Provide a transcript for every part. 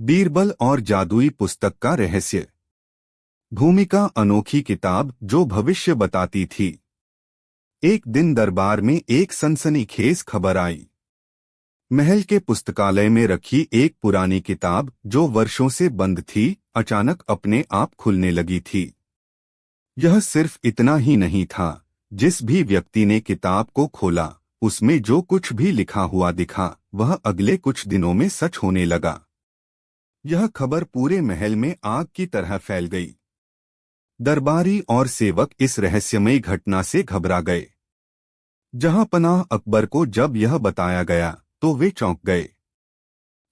बीरबल और जादुई पुस्तक का रहस्य। भूमिका अनोखी किताब जो भविष्य बताती थी। एक दिन दरबार में एक सनसनीखेज खबर आई। महल के पुस्तकालय में रखी एक पुरानी किताब जो वर्षों से बंद थी, अचानक अपने आप खुलने लगी थी। यह सिर्फ इतना ही नहीं था। जिस भी व्यक्ति ने किताब को खोला, उसमें जो कुछ भी लिखा हुआ दिखा, वह अगले कुछ दिनों में सच होने लगा। यह खबर पूरे महल में आग की तरह फैल गई। दरबारी और सेवक इस रहस्यमयी घटना से घबरा गए। जहां पनाह अकबर को जब यह बताया गया तो वे चौंक गए।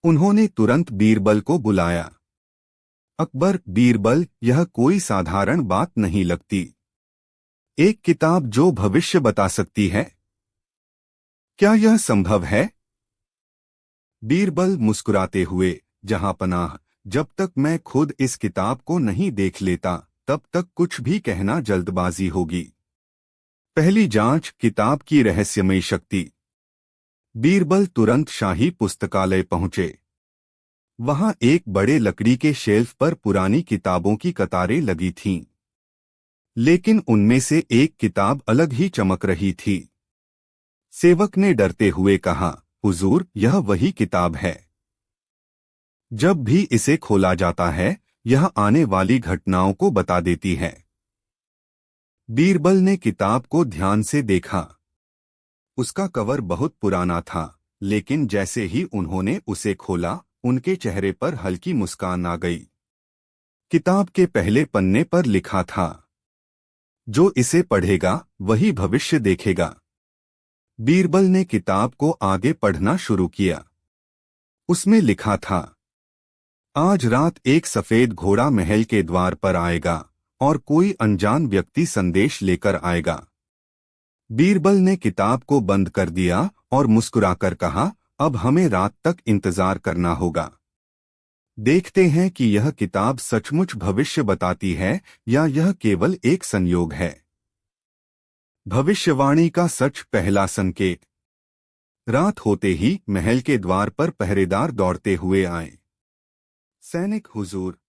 उन्होंने तुरंत बीरबल को बुलाया। अकबर, बीरबल, यह कोई साधारण बात नहीं लगती। एक किताब जो भविष्य बता सकती है, क्या यह संभव है? बीरबल मुस्कुराते हुए, जहां पनाह, जब तक मैं खुद इस किताब को नहीं देख लेता तब तक कुछ भी कहना जल्दबाजी होगी। पहली जांच, किताब की रहस्यमयी शक्ति। बीरबल तुरंत शाही पुस्तकालय पहुंचे। वहां एक बड़े लकड़ी के शेल्फ पर पुरानी किताबों की कतारें लगी थीं। लेकिन उनमें से एक किताब अलग ही चमक रही थी। सेवक ने डरते हुए कहा, हुजूर, यह वही किताब है। जब भी इसे खोला जाता है, यह आने वाली घटनाओं को बता देती है। बीरबल ने किताब को ध्यान से देखा। उसका कवर बहुत पुराना था, लेकिन जैसे ही उन्होंने उसे खोला, उनके चेहरे पर हल्की मुस्कान आ गई। किताब के पहले पन्ने पर लिखा था, जो इसे पढ़ेगा वही भविष्य देखेगा। बीरबल ने किताब को आगे पढ़ना शुरू किया। उसमें लिखा था, आज रात एक सफेद घोड़ा महल के द्वार पर आएगा और कोई अनजान व्यक्ति संदेश लेकर आएगा। बीरबल ने किताब को बंद कर दिया और मुस्कुराकर कहा, अब हमें रात तक इंतजार करना होगा। देखते हैं कि यह किताब सचमुच भविष्य बताती है या यह केवल एक संयोग है। भविष्यवाणी का सच, पहला संकेत। रात होते ही महल के द्वार पर पहरेदार दौड़ते हुए आए। सैनिक, हुजूर,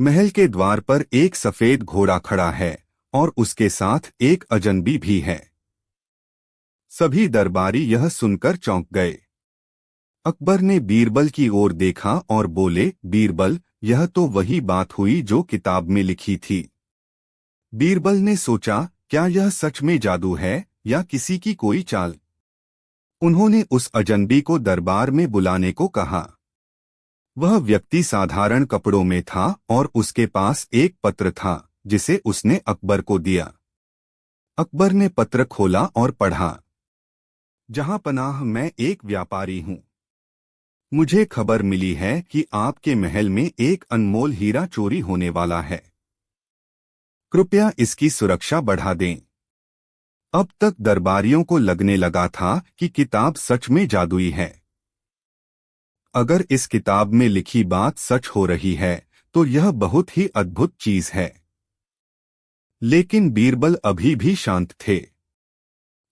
महल के द्वार पर एक सफेद घोड़ा खड़ा है और उसके साथ एक अजनबी भी है। सभी दरबारी यह सुनकर चौंक गए। अकबर ने बीरबल की ओर देखा और बोले, बीरबल, यह तो वही बात हुई जो किताब में लिखी थी। बीरबल ने सोचा, क्या यह सच में जादू है या किसी की कोई चाल? उन्होंने उस अजनबी को दरबार में बुलाने को कहा। वह व्यक्ति साधारण कपड़ों में था और उसके पास एक पत्र था जिसे उसने अकबर को दिया। अकबर ने पत्र खोला और पढ़ा, जहां पनाह, मैं एक व्यापारी हूं। मुझे खबर मिली है कि आपके महल में एक अनमोल हीरा चोरी होने वाला है। कृपया इसकी सुरक्षा बढ़ा दें। अब तक दरबारियों को लगने लगा था कि किताब सच में जादुई है। अगर इस किताब में लिखी बात सच हो रही है तो यह बहुत ही अद्भुत चीज है। लेकिन बीरबल अभी भी शांत थे।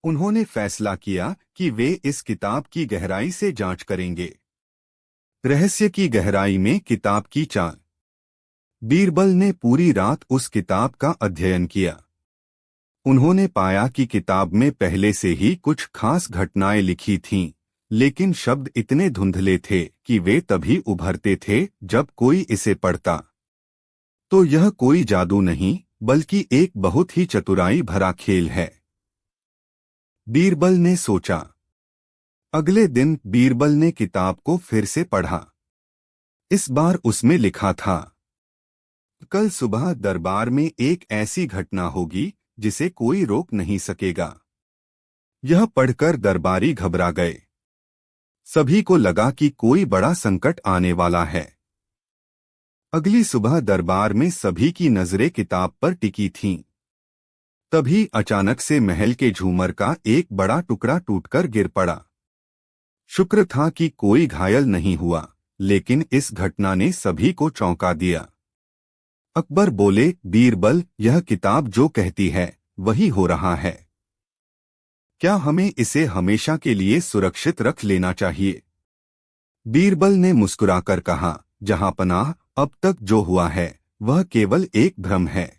उन्होंने फैसला किया कि वे इस किताब की गहराई से जांच करेंगे। रहस्य की गहराई में किताब की चाल। बीरबल ने पूरी रात उस किताब का अध्ययन किया। उन्होंने पाया कि किताब में पहले से ही कुछ खास घटनाएं लिखी थीं, लेकिन शब्द इतने धुंधले थे कि वे तभी उभरते थे जब कोई इसे पढ़ता। तो यह कोई जादू नहीं, बल्कि एक बहुत ही चतुराई भरा खेल है, बीरबल ने सोचा। अगले दिन बीरबल ने किताब को फिर से पढ़ा। इस बार उसमें लिखा था, कल सुबह दरबार में एक ऐसी घटना होगी जिसे कोई रोक नहीं सकेगा। यह पढ़कर दरबारी घबरा गए। सभी को लगा कि कोई बड़ा संकट आने वाला है। अगली सुबह दरबार में सभी की नजरें किताब पर टिकी थीं। तभी अचानक से महल के झूमर का एक बड़ा टुकड़ा टूटकर गिर पड़ा। शुक्र था कि कोई घायल नहीं हुआ, लेकिन इस घटना ने सभी को चौंका दिया। अकबर बोले, बीरबल, यह किताब जो कहती है वही हो रहा है। क्या हमें इसे हमेशा के लिए सुरक्षित रख लेना चाहिए? बीरबल ने मुस्कुराकर कहा, जहांपनाह, अब तक जो हुआ है वह केवल एक भ्रम है।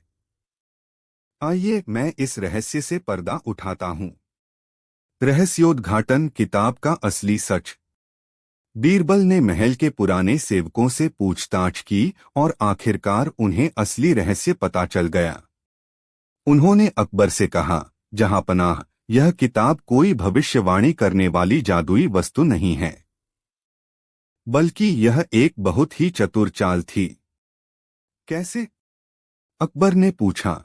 आइए मैं इस रहस्य से पर्दा उठाता हूँ। रहस्योद्घाटन, किताब का असली सच। बीरबल ने महल के पुराने सेवकों से पूछताछ की और आखिरकार उन्हें असली रहस्य पता चल गया। उन्होंने अकबर से कहा, जहांपनाह, यह किताब कोई भविष्यवाणी करने वाली जादुई वस्तु नहीं है, बल्कि यह एक बहुत ही चतुर चाल थी। कैसे? अकबर ने पूछा।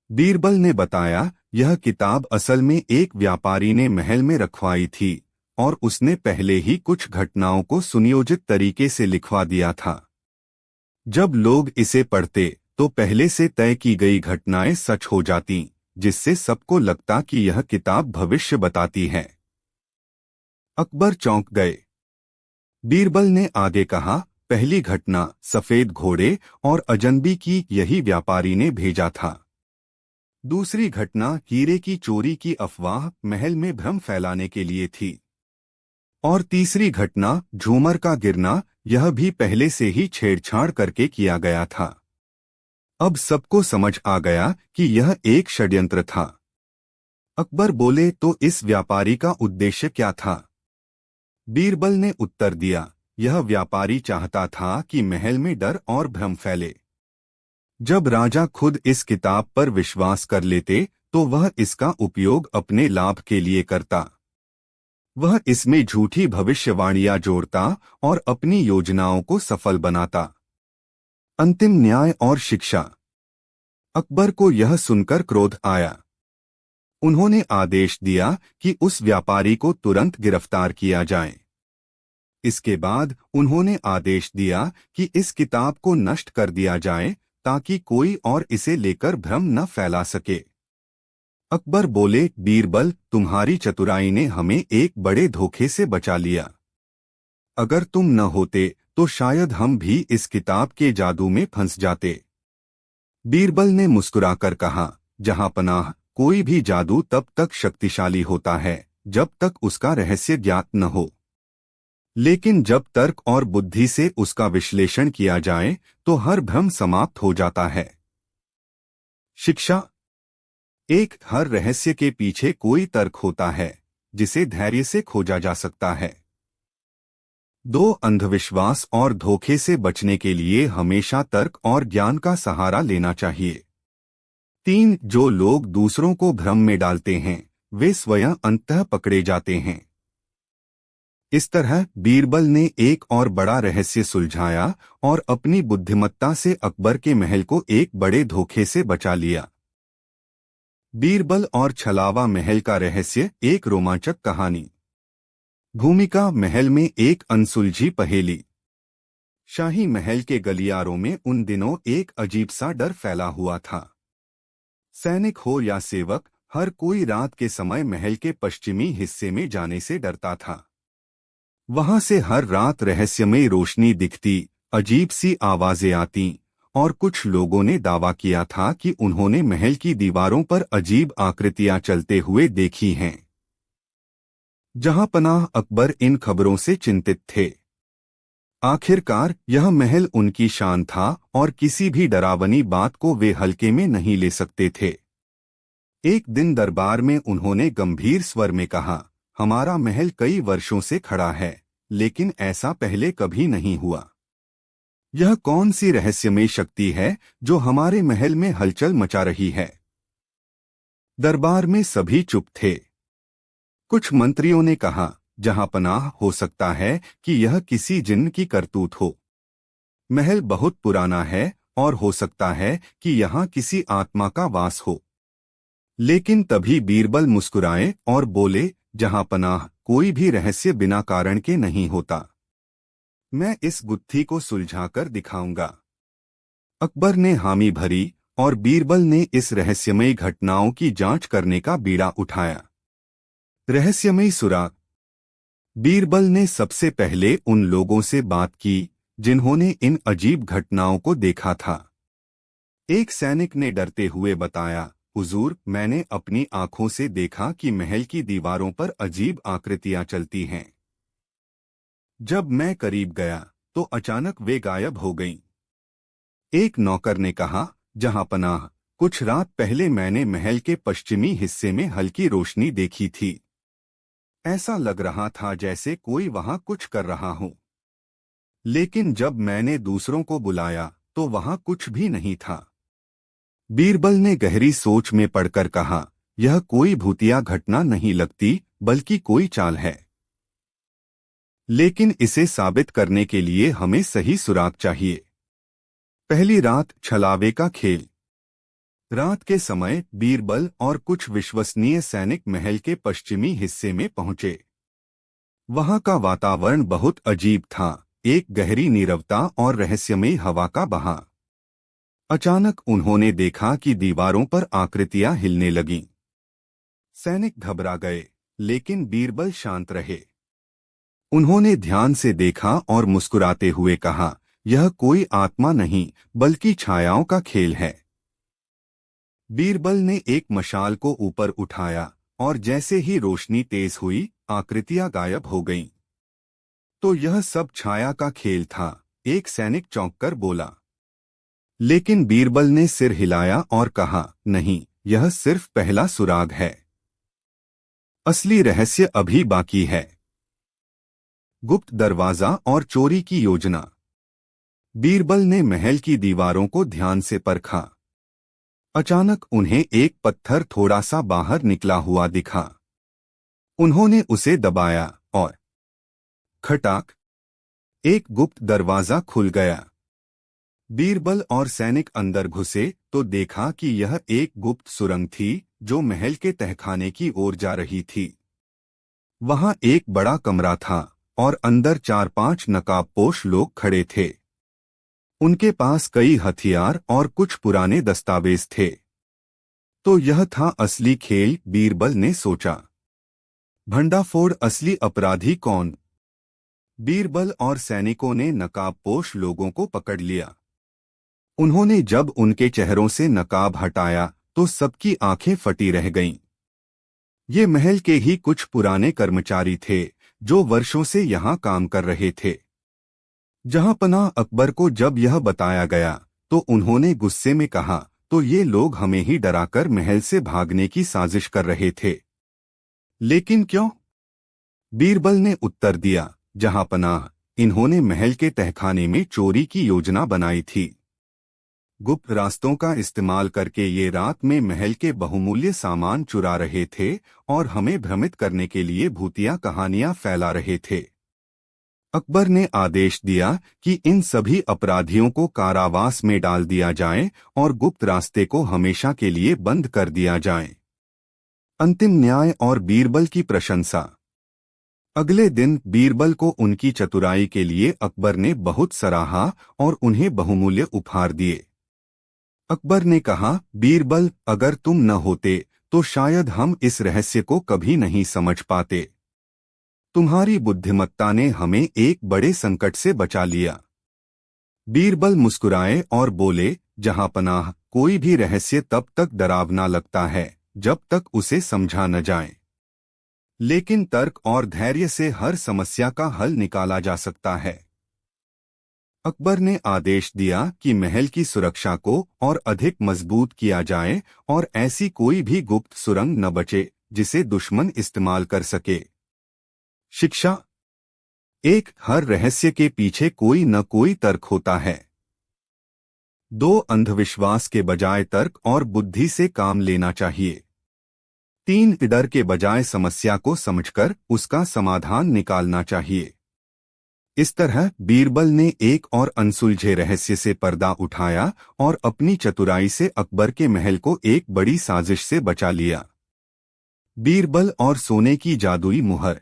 बीरबल ने बताया, यह किताब असल में एक व्यापारी ने महल में रखवाई थी और उसने पहले ही कुछ घटनाओं को सुनियोजित तरीके से लिखवा दिया था। जब लोग इसे पढ़ते तो पहले से तय की गई घटनाएं सच हो जाती, जिससे सबको लगता कि यह किताब भविष्य बताती है। अकबर चौंक गए। बीरबल ने आगे कहा, पहली घटना सफेद घोड़े और अजनबी की, यही व्यापारी ने भेजा था। दूसरी घटना हीरे की चोरी की अफवाह महल में भ्रम फैलाने के लिए थी। और तीसरी घटना झूमर का गिरना, यह भी पहले से ही छेड़छाड़ करके किया गया था। अब सबको समझ आ गया कि यह एक षड्यंत्र था। अकबर बोले, तो इस व्यापारी का उद्देश्य क्या था? बीरबल ने उत्तर दिया, यह व्यापारी चाहता था कि महल में डर और भ्रम फैले। जब राजा खुद इस किताब पर विश्वास कर लेते तो वह इसका उपयोग अपने लाभ के लिए करता। वह इसमें झूठी भविष्यवाणियां जोड़ता और अपनी योजनाओं को सफल बनाता। अंतिम न्याय और शिक्षा। अकबर को यह सुनकर क्रोध आया। उन्होंने आदेश दिया कि उस व्यापारी को तुरंत गिरफ्तार किया जाए। इसके बाद उन्होंने आदेश दिया कि इस किताब को नष्ट कर दिया जाए ताकि कोई और इसे लेकर भ्रम न फैला सके। अकबर बोले, बीरबल, तुम्हारी चतुराई ने हमें एक बड़े धोखे से बचा लिया। अगर तुम न होते तो शायद हम भी इस किताब के जादू में फंस जाते। बीरबल ने मुस्कुराकर कहा, जहांपनाह, कोई भी जादू तब तक शक्तिशाली होता है जब तक उसका रहस्य ज्ञात न हो, लेकिन जब तर्क और बुद्धि से उसका विश्लेषण किया जाए तो हर भ्रम समाप्त हो जाता है। शिक्षा। एक, हर रहस्य के पीछे कोई तर्क होता है जिसे धैर्य से खोजा जा सकता है। 2, अंधविश्वास और धोखे से बचने के लिए हमेशा तर्क और ज्ञान का सहारा लेना चाहिए। 3, जो लोग दूसरों को भ्रम में डालते हैं वे स्वयं अंततः पकड़े जाते हैं। इस तरह बीरबल ने एक और बड़ा रहस्य सुलझाया और अपनी बुद्धिमत्ता से अकबर के महल को एक बड़े धोखे से बचा लिया। बीरबल और छलावा महल का रहस्य, एक रोमांचक कहानी। भूमिका, महल में एक अनसुलझी पहेली। शाही महल के गलियारों में उन दिनों एक अजीब सा डर फैला हुआ था। सैनिक हो या सेवक, हर कोई रात के समय महल के पश्चिमी हिस्से में जाने से डरता था। वहां से हर रात रहस्यमय रोशनी दिखती, अजीब सी आवाजें आती और कुछ लोगों ने दावा किया था कि उन्होंने महल की दीवारों पर अजीब आकृतियां चलते हुए देखी हैं। जहांपनाह अकबर इन खबरों से चिंतित थे। आखिरकार यह महल उनकी शान था और किसी भी डरावनी बात को वे हल्के में नहीं ले सकते थे। एक दिन दरबार में उन्होंने गंभीर स्वर में कहा, हमारा महल कई वर्षों से खड़ा है, लेकिन ऐसा पहले कभी नहीं हुआ। यह कौन सी रहस्यमय शक्ति है जो हमारे महल में हलचल मचा रही है? दरबार में सभी चुप थे। कुछ मंत्रियों ने कहा, जहांपनाह, हो सकता है कि यह किसी जिन्न की करतूत हो। महल बहुत पुराना है और हो सकता है कि यहाँ किसी आत्मा का वास हो। लेकिन तभी बीरबल मुस्कुराए और बोले, जहांपनाह, कोई भी रहस्य बिना कारण के नहीं होता। मैं इस गुत्थी को सुलझाकर दिखाऊंगा। अकबर ने हामी भरी और बीरबल ने इस रहस्यमय घटनाओं की जांच करने का बीड़ा उठाया। रहस्यमय सुराग। बीरबल ने सबसे पहले उन लोगों से बात की जिन्होंने इन अजीब घटनाओं को देखा था। एक सैनिक ने डरते हुए बताया, हुजूर, मैंने अपनी आंखों से देखा कि महल की दीवारों पर अजीब आकृतियां चलती हैं। जब मैं करीब गया तो अचानक वे गायब हो गईं। एक नौकर ने कहा, जहांपनाह, कुछ रात पहले मैंने महल के पश्चिमी हिस्से में हल्की रोशनी देखी थी। ऐसा लग रहा था जैसे कोई वहां कुछ कर रहा हो। लेकिन जब मैंने दूसरों को बुलाया तो वहां कुछ भी नहीं था। बीरबल ने गहरी सोच में पड़कर कहा, यह कोई भूतिया घटना नहीं लगती, बल्कि कोई चाल है। लेकिन इसे साबित करने के लिए हमें सही सुराग चाहिए। पहली रात, छलावे का खेल। रात के समय बीरबल और कुछ विश्वसनीय सैनिक महल के पश्चिमी हिस्से में पहुंचे। वहां का वातावरण बहुत अजीब था, एक गहरी नीरवता और रहस्यमयी हवा का बहाव। अचानक उन्होंने देखा कि दीवारों पर आकृतियां हिलने लगीं। सैनिक घबरा गए, लेकिन बीरबल शांत रहे। उन्होंने ध्यान से देखा और मुस्कुराते हुए कहा, यह कोई आत्मा नहीं, बल्कि छायाओं का खेल है। बीरबल ने एक मशाल को ऊपर उठाया और जैसे ही रोशनी तेज हुई, आकृतियां गायब हो गईं। तो यह सब छाया का खेल था, एक सैनिक चौंककर बोला। लेकिन बीरबल ने सिर हिलाया और कहा, नहीं, यह सिर्फ पहला सुराग है। असली रहस्य अभी बाकी है। गुप्त दरवाजा और चोरी की योजना। बीरबल ने महल की दीवारों को ध्यान से परखा। अचानक उन्हें एक पत्थर थोड़ा सा बाहर निकला हुआ दिखा। उन्होंने उसे दबाया और खटाक, एक गुप्त दरवाजा खुल गया। बीरबल और सैनिक अंदर घुसे तो देखा कि यह एक गुप्त सुरंग थी जो महल के तहखाने की ओर जा रही थी। वहां एक बड़ा कमरा था और अंदर 4-5 नकाबपोश लोग खड़े थे। उनके पास कई हथियार और कुछ पुराने दस्तावेज थे। तो यह था असली खेल, बीरबल ने सोचा। भंडाफोड़, असली अपराधी कौन? बीरबल और सैनिकों ने नकाबपोश लोगों को पकड़ लिया। उन्होंने जब उनके चेहरों से नकाब हटाया तो सबकी आंखें फटी रह गईं। ये महल के ही कुछ पुराने कर्मचारी थे जो वर्षों से यहां काम कर रहे थे। जहांपनाह अकबर को जब यह बताया गया तो उन्होंने गुस्से में कहा, तो ये लोग हमें ही डराकर महल से भागने की साजिश कर रहे थे। लेकिन क्यों? बीरबल ने उत्तर दिया, जहांपनाह, इन्होंने महल के तहखाने में चोरी की योजना बनाई थी। गुप्त रास्तों का इस्तेमाल करके ये रात में महल के बहुमूल्य सामान चुरा रहे थे और हमें भ्रमित करने के लिए भूतिया कहानियां फैला रहे थे। अकबर ने आदेश दिया कि इन सभी अपराधियों को कारावास में डाल दिया जाए और गुप्त रास्ते को हमेशा के लिए बंद कर दिया जाए। अंतिम न्याय और बीरबल की प्रशंसा। अगले दिन बीरबल को उनकी चतुराई के लिए अकबर ने बहुत सराहा और उन्हें बहुमूल्य उपहार दिए। अकबर ने कहा, बीरबल, अगर तुम न होते तो शायद हम इस रहस्य को कभी नहीं समझ पाते। तुम्हारी बुद्धिमत्ता ने हमें एक बड़े संकट से बचा लिया। बीरबल मुस्कुराए और बोले, जहांपनाह, कोई भी रहस्य तब तक डरावना लगता है जब तक उसे समझा न जाए। लेकिन तर्क और धैर्य से हर समस्या का हल निकाला जा सकता है। अकबर ने आदेश दिया कि महल की सुरक्षा को और अधिक मजबूत किया जाए और ऐसी कोई भी गुप्त सुरंग न बचे जिसे दुश्मन इस्तेमाल कर सके। शिक्षा। एक, हर रहस्य के पीछे कोई न कोई तर्क होता है। 2, अंधविश्वास के बजाय तर्क और बुद्धि से काम लेना चाहिए। 3, डर के बजाय समस्या को समझकर उसका समाधान निकालना चाहिए। इस तरह बीरबल ने एक और अनसुलझे रहस्य से पर्दा उठाया और अपनी चतुराई से अकबर के महल को एक बड़ी साजिश से बचा लिया। बीरबल और सोने की जादुई मुहर।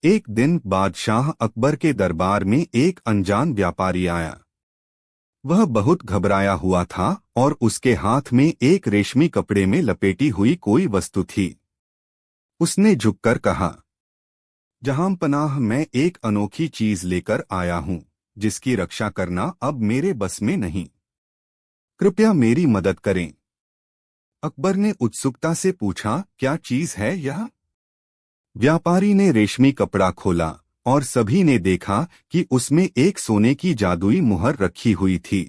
एक दिन बादशाह अकबर के दरबार में एक अनजान व्यापारी आया। वह बहुत घबराया हुआ था और उसके हाथ में एक रेशमी कपड़े में लपेटी हुई कोई वस्तु थी। उसने झुककर कहा, जहांपनाह, मैं एक अनोखी चीज लेकर आया हूं जिसकी रक्षा करना अब मेरे बस में नहीं। कृपया मेरी मदद करें। अकबर ने उत्सुकता से पूछा, क्या चीज है यह? व्यापारी ने रेशमी कपड़ा खोला और सभी ने देखा कि उसमें एक सोने की जादुई मुहर रखी हुई थी।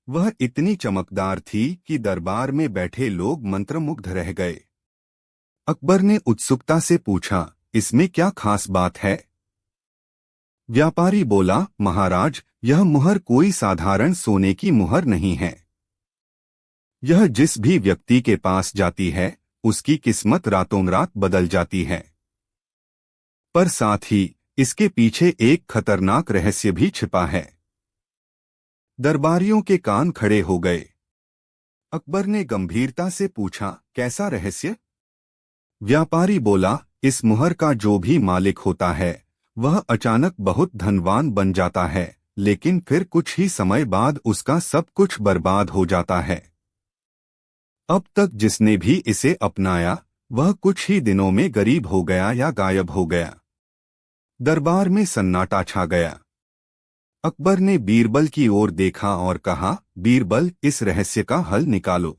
वह इतनी चमकदार थी कि दरबार में बैठे लोग मंत्रमुग्ध रह गए। अकबर ने उत्सुकता से पूछा, इसमें क्या खास बात है? व्यापारी बोला, महाराज, यह मुहर कोई साधारण सोने की मुहर नहीं है। यह जिस भी व्यक्ति के पास जाती है, उसकी किस्मत रातों रात बदल जाती है। पर साथ ही इसके पीछे एक खतरनाक रहस्य भी छिपा है। दरबारियों के कान खड़े हो गए। अकबर ने गंभीरता से पूछा, कैसा रहस्य? व्यापारी बोला, इस मुहर का जो भी मालिक होता है वह अचानक बहुत धनवान बन जाता है, लेकिन फिर कुछ ही समय बाद उसका सब कुछ बर्बाद हो जाता है। अब तक जिसने भी इसे अपनाया वह कुछ ही दिनों में गरीब हो गया या गायब हो गया। दरबार में सन्नाटा छा गया। अकबर ने बीरबल की ओर देखा और कहा, बीरबल, इस रहस्य का हल निकालो।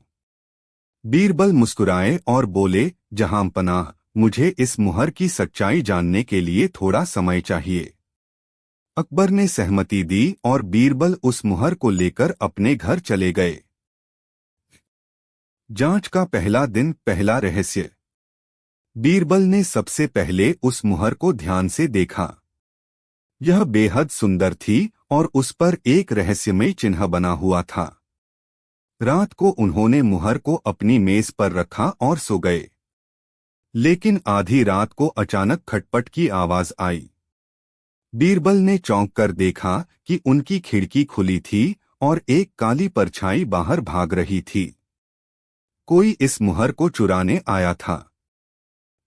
बीरबल मुस्कुराए और बोले, जहांपनाह, मुझे इस मुहर की सच्चाई जानने के लिए थोड़ा समय चाहिए। अकबर ने सहमति दी और बीरबल उस मुहर को लेकर अपने घर चले गए। जांच का पहला दिन, पहला रहस्य। बीरबल ने सबसे पहले उस मुहर को ध्यान से देखा। यह बेहद सुंदर थी और उस पर एक रहस्यमय चिन्ह बना हुआ था। रात को उन्होंने मुहर को अपनी मेज पर रखा और सो गए। लेकिन आधी रात को अचानक खटपट की आवाज आई। बीरबल ने चौंक कर देखा कि उनकी खिड़की खुली थी और एक काली परछाई बाहर भाग रही थी। कोई इस मुहर को चुराने आया था।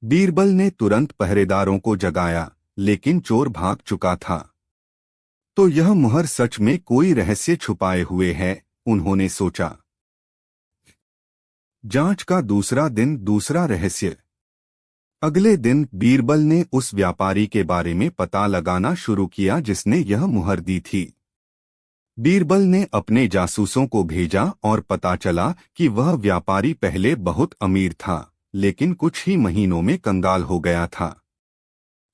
बीरबल ने तुरंत पहरेदारों को जगाया, लेकिन चोर भाग चुका था। तो यह मुहर सच में कोई रहस्य छुपाए हुए है, उन्होंने सोचा। जांच का दूसरा दिन, दूसरा रहस्य। अगले दिन बीरबल ने उस व्यापारी के बारे में पता लगाना शुरू किया जिसने यह मुहर दी थी। बीरबल ने अपने जासूसों को भेजा और पता चला कि वह व्यापारी पहले बहुत अमीर था, लेकिन कुछ ही महीनों में कंगाल हो गया था।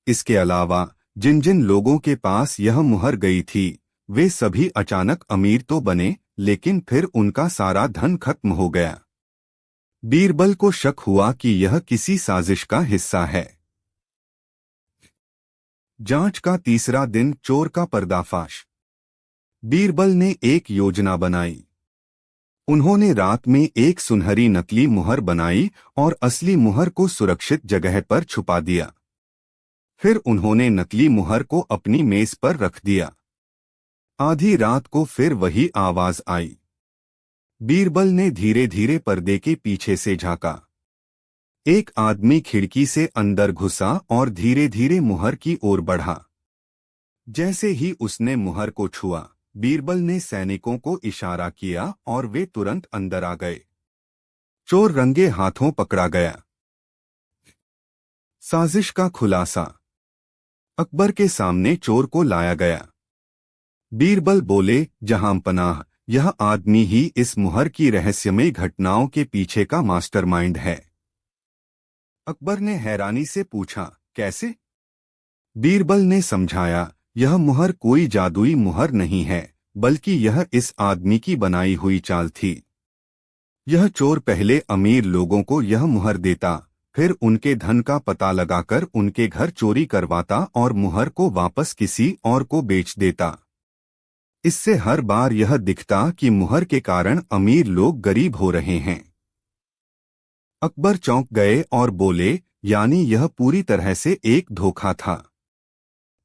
इसके अलावा जिन जिन लोगों के पास यह मुहर गई थी वे सभी अचानक अमीर तो बने, लेकिन फिर उनका सारा धन खत्म हो गया। बीरबल को शक हुआ कि यह किसी साजिश का हिस्सा है। जांच का तीसरा दिन, चोर का पर्दाफाश। बीरबल ने एक योजना बनाई। उन्होंने रात में एक सुनहरी नकली मुहर बनाई और असली मुहर को सुरक्षित जगह पर छुपा दिया। फिर उन्होंने नकली मुहर को अपनी मेज पर रख दिया। आधी रात को फिर वही आवाज आई। बीरबल ने धीरे धीरे पर्दे के पीछे से झांका। एक आदमी खिड़की से अंदर घुसा और धीरे धीरे मुहर की ओर बढ़ा। जैसे ही उसने मुहर को छुआ, बीरबल ने सैनिकों को इशारा किया और वे तुरंत अंदर आ गए। चोर रंगे हाथों पकड़ा गया। साजिश का खुलासा। अकबर के सामने चोर को लाया गया। बीरबल बोले, जहांपनाह, यह आदमी ही इस मुहर की रहस्यमय घटनाओं के पीछे का मास्टरमाइंड है। अकबर ने हैरानी से पूछा, कैसे? बीरबल ने समझाया, यह मुहर कोई जादुई मुहर नहीं है, बल्कि यह इस आदमी की बनाई हुई चाल थी। यह चोर पहले अमीर लोगों को यह मुहर देता, फिर उनके धन का पता लगाकर उनके घर चोरी करवाता और मुहर को वापस किसी और को बेच देता। इससे हर बार यह दिखता कि मुहर के कारण अमीर लोग गरीब हो रहे हैं। अकबर चौंक गए और बोले, यानी यह पूरी तरह से एक धोखा था।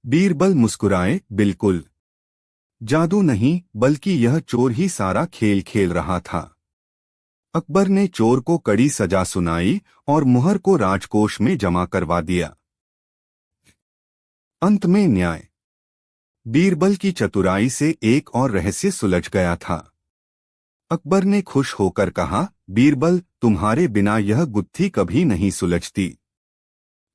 बीरबल मुस्कुराए, बिल्कुल। जादू नहीं, बल्कि यह चोर ही सारा खेल खेल रहा था। अकबर ने चोर को कड़ी सजा सुनाई और मुहर को राजकोष में जमा करवा दिया। अंत में न्याय। बीरबल की चतुराई से एक और रहस्य सुलझ गया था। अकबर ने खुश होकर कहा, बीरबल, तुम्हारे बिना यह गुत्थी कभी नहीं सुलझती।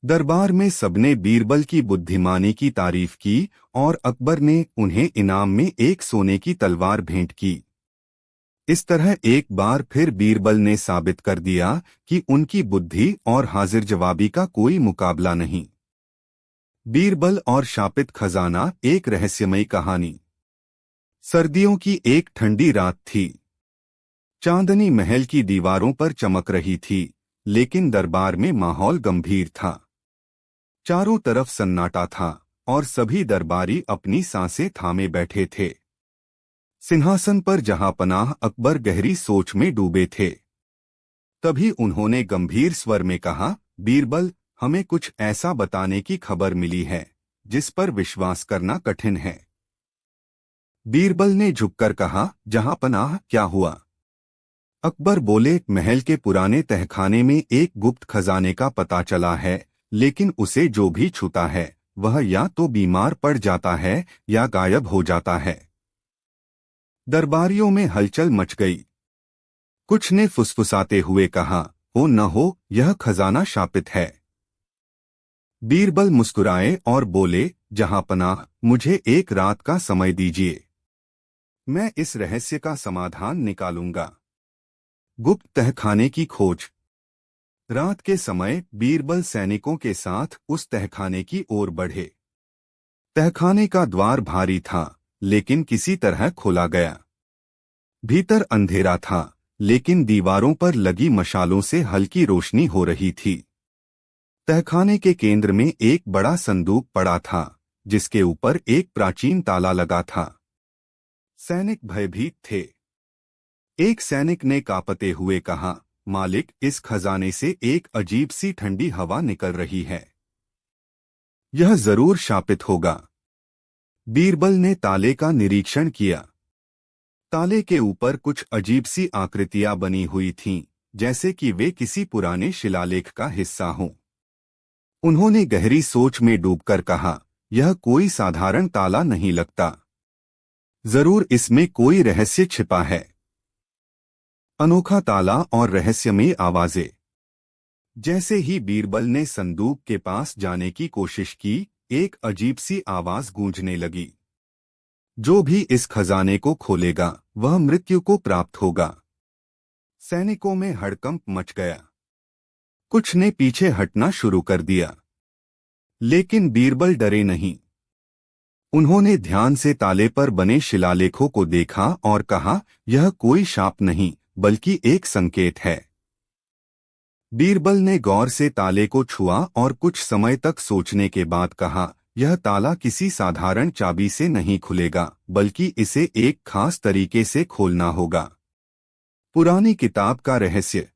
दरबार में सबने बीरबल की बुद्धिमानी की तारीफ की और अकबर ने उन्हें इनाम में एक सोने की तलवार भेंट की। इस तरह एक बार फिर बीरबल ने साबित कर दिया कि उनकी बुद्धि और हाजिर जवाबी का कोई मुकाबला नहीं। बीरबल और शापित खजाना, एक रहस्यमयी कहानी। सर्दियों की एक ठंडी रात थी। चांदनी महल की दीवारों पर चमक रही थी, लेकिन दरबार में माहौल गंभीर था। चारों तरफ सन्नाटा था और सभी दरबारी अपनी सांसें थामे बैठे थे। सिंहासन पर जहांपनाह अकबर गहरी सोच में डूबे थे। तभी उन्होंने गंभीर स्वर में कहा, बीरबल, हमें कुछ ऐसा बताने की खबर मिली है जिस पर विश्वास करना कठिन है। बीरबल ने झुककर कहा, जहांपनाह, क्या हुआ? अकबर बोले, महल के पुराने तहखाने में एक गुप्त खजाने का पता चला है, लेकिन उसे जो भी छूता है वह या तो बीमार पड़ जाता है या गायब हो जाता है। दरबारियों में हलचल मच गई। कुछ ने फुसफुसाते हुए कहा, हो न हो यह खजाना शापित है। बीरबल मुस्कुराए और बोले, जहांपनाह, मुझे एक रात का समय दीजिए, मैं इस रहस्य का समाधान निकालूंगा। गुप्त तहखाने की खोज। रात के समय बीरबल सैनिकों के साथ उस तहखाने की ओर बढ़े। तहखाने का द्वार भारी था, लेकिन किसी तरह खोला गया। भीतर अंधेरा था, लेकिन दीवारों पर लगी मशालों से हल्की रोशनी हो रही थी। तहखाने के केंद्र में एक बड़ा संदूक पड़ा था, जिसके ऊपर एक प्राचीन ताला लगा था। सैनिक भयभीत थे। एक सैनिक ने कांपते हुए कहा, मालिक, इस खजाने से एक अजीब सी ठंडी हवा निकल रही है। यह जरूर शापित होगा। बीरबल ने ताले का निरीक्षण किया। ताले के ऊपर कुछ अजीब सी आकृतियां बनी हुई थीं, जैसे कि वे किसी पुराने शिलालेख का हिस्सा हों। उन्होंने गहरी सोच में डूबकर कहा, यह कोई साधारण ताला नहीं लगता। जरूर इसमें कोई रहस्य छिपा है। अनोखा ताला और रहस्यमयी आवाजें। जैसे ही बीरबल ने संदूक के पास जाने की कोशिश की, एक अजीब सी आवाज गूंजने लगी, जो भी इस खजाने को खोलेगा वह मृत्यु को प्राप्त होगा। सैनिकों में हड़कंप मच गया। कुछ ने पीछे हटना शुरू कर दिया, लेकिन बीरबल डरे नहीं। उन्होंने ध्यान से ताले पर बने शिलालेखों को देखा और कहा, यह कोई शाप नहीं बल्कि एक संकेत है। बीरबल ने गौर से ताले को छुआ और कुछ समय तक सोचने के बाद कहा, यह ताला किसी साधारण चाबी से नहीं खुलेगा, बल्कि इसे एक खास तरीके से खोलना होगा। पुरानी किताब का रहस्य।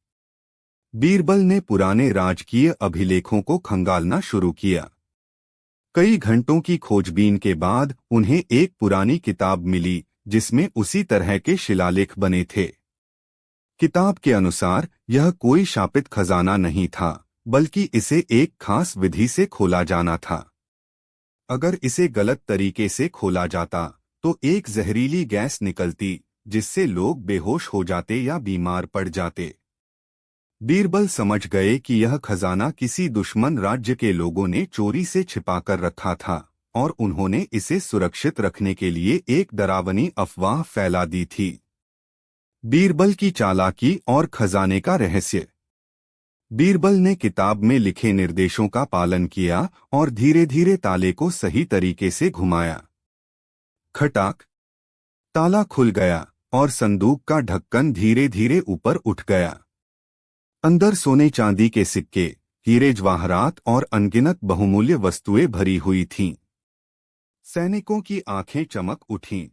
बीरबल ने पुराने राजकीय अभिलेखों को खंगालना शुरू किया। कई घंटों की खोजबीन के बाद उन्हें एक पुरानी किताब मिली, जिसमें उसी तरह के शिलालेख बने थे। किताब के अनुसार यह कोई शापित खजाना नहीं था, बल्कि इसे एक खास विधि से खोला जाना था। अगर इसे गलत तरीके से खोला जाता तो एक जहरीली गैस निकलती, जिससे लोग बेहोश हो जाते या बीमार पड़ जाते। बीरबल समझ गए कि यह खजाना किसी दुश्मन राज्य के लोगों ने चोरी से छिपाकर रखा था और उन्होंने इसे सुरक्षित रखने के लिए एक डरावनी अफवाह फैला दी थी। बीरबल की चालाकी और खजाने का रहस्य। बीरबल ने किताब में लिखे निर्देशों का पालन किया और धीरे धीरे ताले को सही तरीके से घुमाया। खटाक! ताला खुल गया और संदूक का ढक्कन धीरे धीरे ऊपर उठ गया। अंदर सोने चांदी के सिक्के, हीरे जवाहरात और अनगिनत बहुमूल्य वस्तुएं भरी हुई थीं। सैनिकों की आंखें चमक उठीं।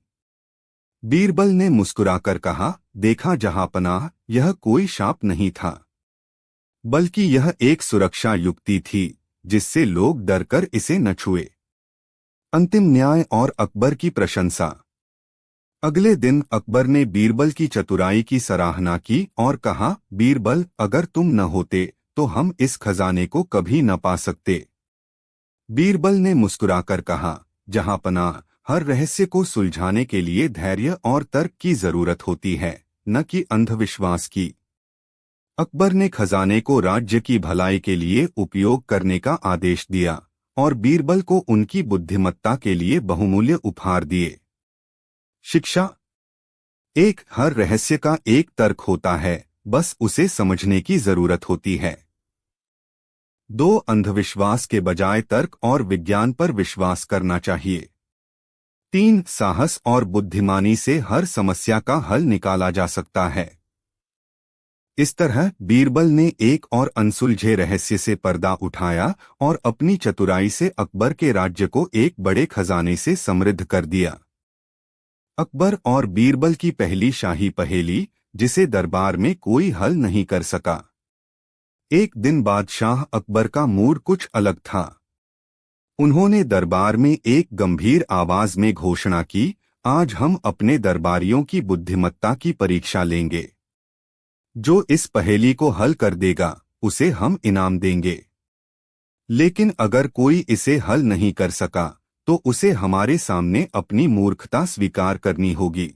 बीरबल ने मुस्कुराकर कहा, देखा जहांपनाह, यह कोई शाप नहीं था, बल्कि यह एक सुरक्षा युक्ति थी जिससे लोग डरकर इसे न छुए। अंतिम न्याय और अकबर की प्रशंसा। अगले दिन अकबर ने बीरबल की चतुराई की सराहना की और कहा, बीरबल, अगर तुम न होते तो हम इस खजाने को कभी न पा सकते। बीरबल ने मुस्कुराकर कहा, जहांपनाह, हर रहस्य को सुलझाने के लिए धैर्य और तर्क की जरूरत होती है, न कि अंधविश्वास की। अकबर ने खजाने को राज्य की भलाई के लिए उपयोग करने का आदेश दिया और बीरबल को उनकी बुद्धिमत्ता के लिए बहुमूल्य उपहार दिए। शिक्षा। हर रहस्य का एक तर्क होता है, बस उसे समझने की जरूरत होती है। 2 अंधविश्वास के बजाय तर्क और विज्ञान पर विश्वास करना चाहिए। 3 साहस और बुद्धिमानी से हर समस्या का हल निकाला जा सकता है। इस तरह बीरबल ने एक और अनसुलझे रहस्य से पर्दा उठाया और अपनी चतुराई से अकबर के राज्य को एक बड़े खजाने से समृद्ध कर दिया। अकबर और बीरबल की पहली शाही पहेली, जिसे दरबार में कोई हल नहीं कर सका। एक दिन बादशाह अकबर का मूड कुछ अलग था। उन्होंने दरबार में एक गंभीर आवाज में घोषणा की, आज हम अपने दरबारियों की बुद्धिमत्ता की परीक्षा लेंगे। जो इस पहेली को हल कर देगा, उसे हम इनाम देंगे। लेकिन अगर कोई इसे हल नहीं कर सका, तो उसे हमारे सामने अपनी मूर्खता स्वीकार करनी होगी।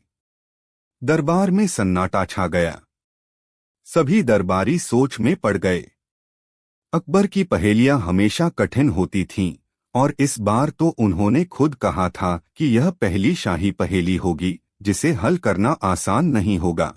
दरबार में सन्नाटा छा गया। सभी दरबारी सोच में पड़ गए। अकबर की पहेलियां हमेशा कठिन होती थीं, और इस बार तो उन्होंने खुद कहा था कि यह पहली शाही पहेली होगी जिसे हल करना आसान नहीं होगा।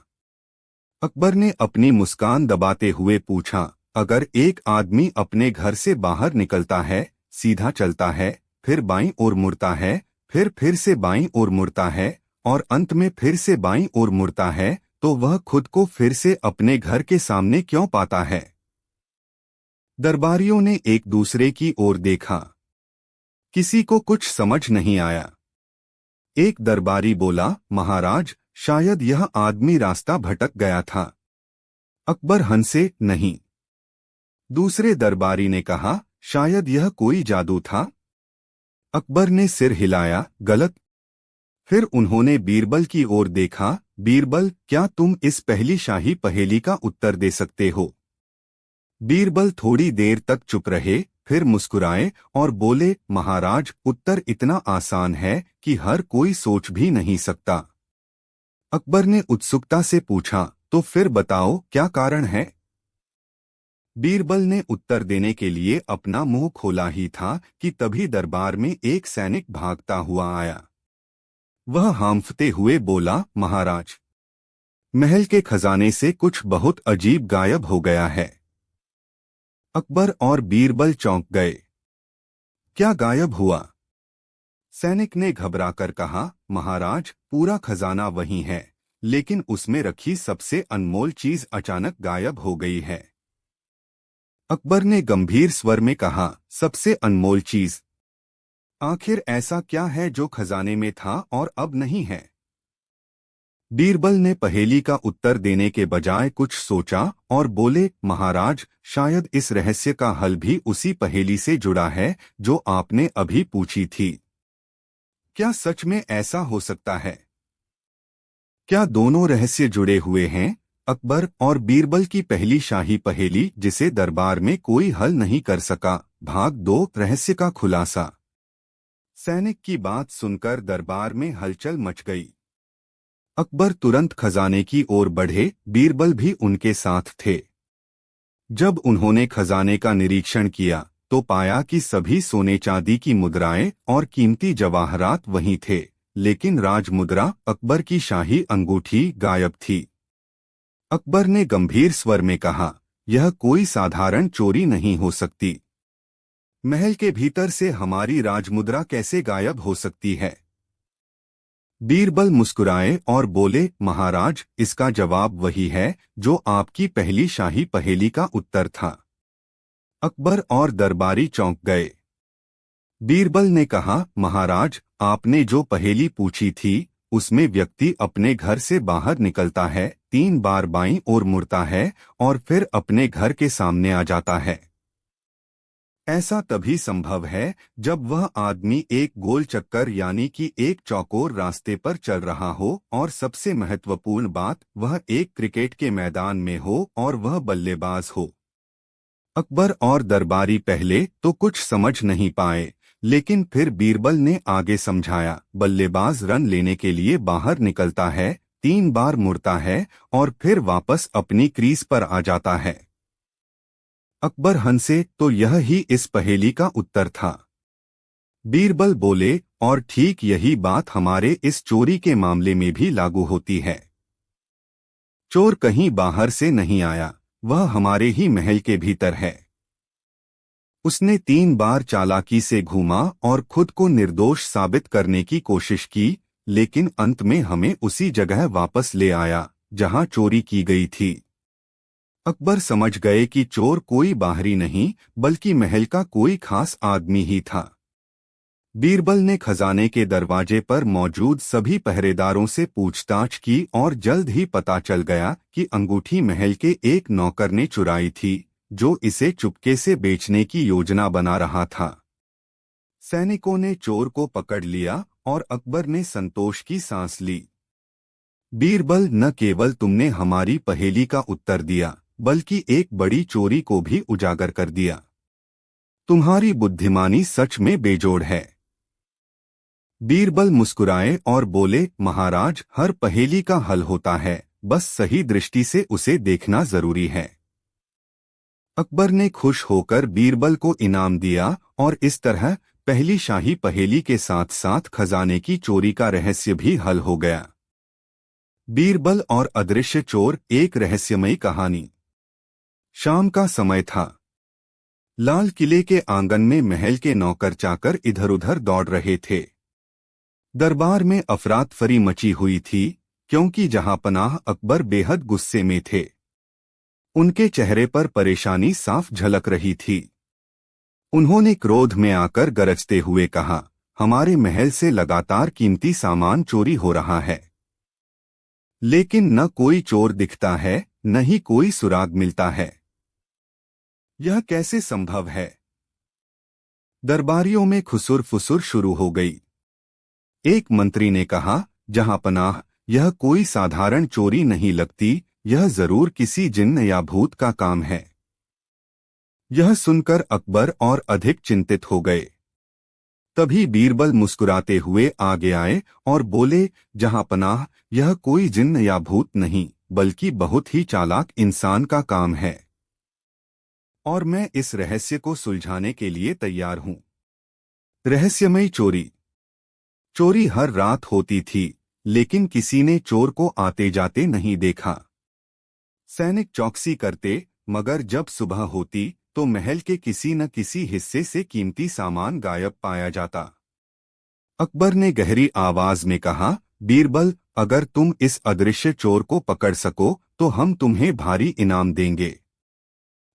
अकबर ने अपनी मुस्कान दबाते हुए पूछा, अगर एक आदमी अपने घर से बाहर निकलता है, सीधा चलता है, फिर बाईं ओर मुड़ता है, फिर से बाईं ओर मुड़ता है, और अंत में फिर से बाईं ओर मुड़ता है, तो वह खुद को फिर से अपने घर के सामने क्यों पाता है? दरबारियों ने एक दूसरे की ओर देखा। किसी को कुछ समझ नहीं आया। एक दरबारी बोला, महाराज, शायद यह आदमी रास्ता भटक गया था। अकबर हंसे, नहीं। दूसरे दरबारी ने कहा, शायद यह कोई जादू था। अकबर ने सिर हिलाया, गलत। फिर उन्होंने बीरबल की ओर देखा, बीरबल, क्या तुम इस पहली शाही पहेली का उत्तर दे सकते हो? बीरबल थोड़ी देर तक चुप रहे, फिर मुस्कुराए और बोले, महाराज, उत्तर इतना आसान है कि हर कोई सोच भी नहीं सकता। अकबर ने उत्सुकता से पूछा, तो फिर बताओ, क्या कारण है? बीरबल ने उत्तर देने के लिए अपना मुंह खोला ही था कि तभी दरबार में एक सैनिक भागता हुआ आया। वह हांफते हुए बोला, महाराज, महल के खजाने से कुछ बहुत अजीब गायब हो गया है। अकबर और बीरबल चौंक गए। क्या गायब हुआ? सैनिक ने घबराकर कहा, महाराज, पूरा खजाना वही है, लेकिन उसमें रखी सबसे अनमोल चीज अचानक गायब हो गई है। अकबर ने गंभीर स्वर में कहा, सबसे अनमोल चीज? आखिर ऐसा क्या है जो खजाने में था और अब नहीं है? बीरबल ने पहेली का उत्तर देने के बजाय कुछ सोचा और बोले, महाराज, शायद इस रहस्य का हल भी उसी पहेली से जुड़ा है जो आपने अभी पूछी थी। क्या सच में ऐसा हो सकता है? क्या दोनों रहस्य जुड़े हुए हैं? अकबर और बीरबल की पहली शाही पहेली जिसे दरबार में कोई हल नहीं कर सका, भाग 2, रहस्य का खुलासा। सैनिक की बात सुनकर दरबार में हलचल मच गई। अकबर तुरंत खजाने की ओर बढ़े, बीरबल भी उनके साथ थे। जब उन्होंने खजाने का निरीक्षण किया तो पाया कि सभी सोने चांदी की मुद्राएं और कीमती जवाहरात वहीं थे, लेकिन राजमुद्रा, अकबर की शाही अंगूठी, गायब थी। अकबर ने गंभीर स्वर में कहा, यह कोई साधारण चोरी नहीं हो सकती। महल के भीतर से हमारी राजमुद्रा कैसे गायब हो सकती है? बीरबल मुस्कुराए और बोले, महाराज, इसका जवाब वही है जो आपकी पहली शाही पहेली का उत्तर था। अकबर और दरबारी चौंक गए। बीरबल ने कहा, महाराज, आपने जो पहेली पूछी थी उसमें व्यक्ति अपने घर से बाहर निकलता है, 3 बार बाईं ओर मुड़ता है और फिर अपने घर के सामने आ जाता है। ऐसा तभी संभव है जब वह आदमी एक गोल चक्कर यानी कि एक चौकोर रास्ते पर चल रहा हो, और सबसे महत्वपूर्ण बात, वह एक क्रिकेट के मैदान में हो और वह बल्लेबाज हो। अकबर और दरबारी पहले तो कुछ समझ नहीं पाए, लेकिन फिर बीरबल ने आगे समझाया, बल्लेबाज रन लेने के लिए बाहर निकलता है, 3 बार मुड़ता है और फिर वापस अपनी क्रीज पर आ जाता है। अकबर हंसे, तो यह ही इस पहेली का उत्तर था। बीरबल बोले, और ठीक यही बात हमारे इस चोरी के मामले में भी लागू होती है। चोर कहीं बाहर से नहीं आया, वह हमारे ही महल के भीतर है। उसने 3 बार चालाकी से घूमा और खुद को निर्दोष साबित करने की कोशिश की, लेकिन अंत में हमें उसी जगह वापस ले आया जहां चोरी की गई थी। अकबर समझ गए कि चोर कोई बाहरी नहीं बल्कि महल का कोई खास आदमी ही था। बीरबल ने खजाने के दरवाजे पर मौजूद सभी पहरेदारों से पूछताछ की और जल्द ही पता चल गया कि अंगूठी महल के एक नौकर ने चुराई थी, जो इसे चुपके से बेचने की योजना बना रहा था। सैनिकों ने चोर को पकड़ लिया और अकबर ने संतोष की सांस ली। बीरबल, न केवल तुमने हमारी पहेली का उत्तर दिया बल्कि एक बड़ी चोरी को भी उजागर कर दिया। तुम्हारी बुद्धिमानी सच में बेजोड़ है। बीरबल मुस्कुराए और बोले, महाराज, हर पहेली का हल होता है, बस सही दृष्टि से उसे देखना जरूरी है। अकबर ने खुश होकर बीरबल को इनाम दिया और इस तरह पहली शाही पहेली के साथ साथ खजाने की चोरी का रहस्य भी हल हो गया। बीरबल और अदृश्य चोर, एक रहस्यमयी कहानी। शाम का समय था। लाल किले के आंगन में महल के नौकर चाकर इधर उधर दौड़ रहे थे। दरबार में अफरातफरी मची हुई थी, क्योंकि जहांपनाह अकबर बेहद गुस्से में थे। उनके चेहरे पर परेशानी साफ झलक रही थी। उन्होंने क्रोध में आकर गरजते हुए कहा, हमारे महल से लगातार कीमती सामान चोरी हो रहा है, लेकिन न कोई चोर दिखता है, न ही कोई सुराग मिलता है। यह कैसे संभव है? दरबारियों में खुसुर फुसुर शुरू हो गई। एक मंत्री ने कहा, जहांपनाह, यह कोई साधारण चोरी नहीं लगती, यह जरूर किसी जिन्न या भूत का काम है। यह सुनकर अकबर और अधिक चिंतित हो गए। तभी बीरबल मुस्कुराते हुए आगे आए और बोले, जहांपनाह, यह कोई जिन्न या भूत नहीं बल्कि बहुत ही चालाक इंसान का काम है, और मैं इस रहस्य को सुलझाने के लिए तैयार हूं। रहस्यमयी चोरी। चोरी हर रात होती थी, लेकिन किसी ने चोर को आते जाते नहीं देखा। सैनिक चौकसी करते, मगर जब सुबह होती तो महल के किसी न किसी हिस्से से कीमती सामान गायब पाया जाता। अकबर ने गहरी आवाज में कहा, बीरबल, अगर तुम इस अदृश्य चोर को पकड़ सको तो हम तुम्हें भारी इनाम देंगे।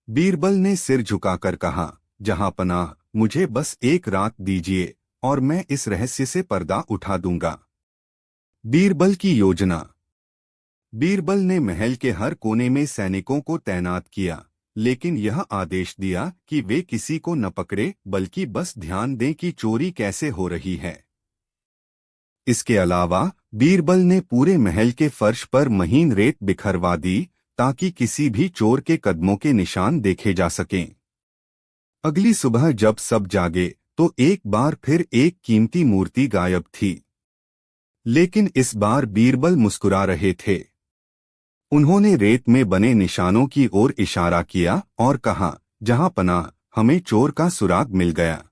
बीरबल ने सिर झुकाकर कहा, जहांपनाह, मुझे बस एक रात दीजिए और मैं इस रहस्य से पर्दा उठा दूंगा। बीरबल की योजना। बीरबल ने महल के हर कोने में सैनिकों को तैनात किया, लेकिन यह आदेश दिया कि वे किसी को न पकड़े बल्कि बस ध्यान दें कि चोरी कैसे हो रही है। इसके अलावा बीरबल ने पूरे महल के फर्श पर महीन रेत बिखरवा दी ताकि किसी भी चोर के कदमों के निशान देखे जा सकें। अगली सुबह जब सब जागे तो एक बार फिर एक कीमती मूर्ति गायब थी, लेकिन इस बार बीरबल मुस्कुरा रहे थे। उन्होंने रेत में बने निशानों की ओर इशारा किया और कहा, जहांपनाह, हमें चोर का सुराग मिल गया।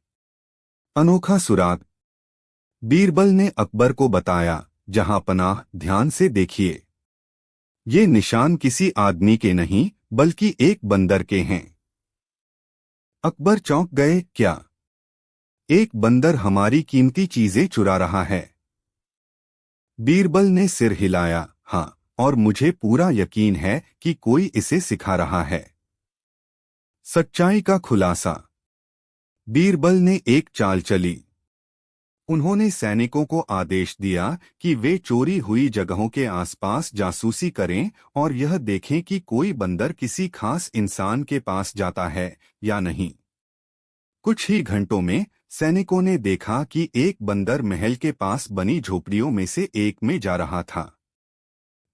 अनोखा सुराग। बीरबल ने अकबर को बताया, जहांपनाह, ध्यान से देखिए, ये निशान किसी आदमी के नहीं बल्कि एक बंदर के हैं। अकबर चौंक गए, क्या एक बंदर हमारी कीमती चीजें चुरा रहा है? बीरबल ने सिर हिलाया, हाँ, और मुझे पूरा यकीन है कि कोई इसे सिखा रहा है। सच्चाई का खुलासा। बीरबल ने एक चाल चली। उन्होंने सैनिकों को आदेश दिया कि वे चोरी हुई जगहों के आसपास जासूसी करें और यह देखें कि कोई बंदर किसी खास इंसान के पास जाता है या नहीं। कुछ ही घंटों में सैनिकों ने देखा कि एक बंदर महल के पास बनी झोपड़ियों में से एक में जा रहा था।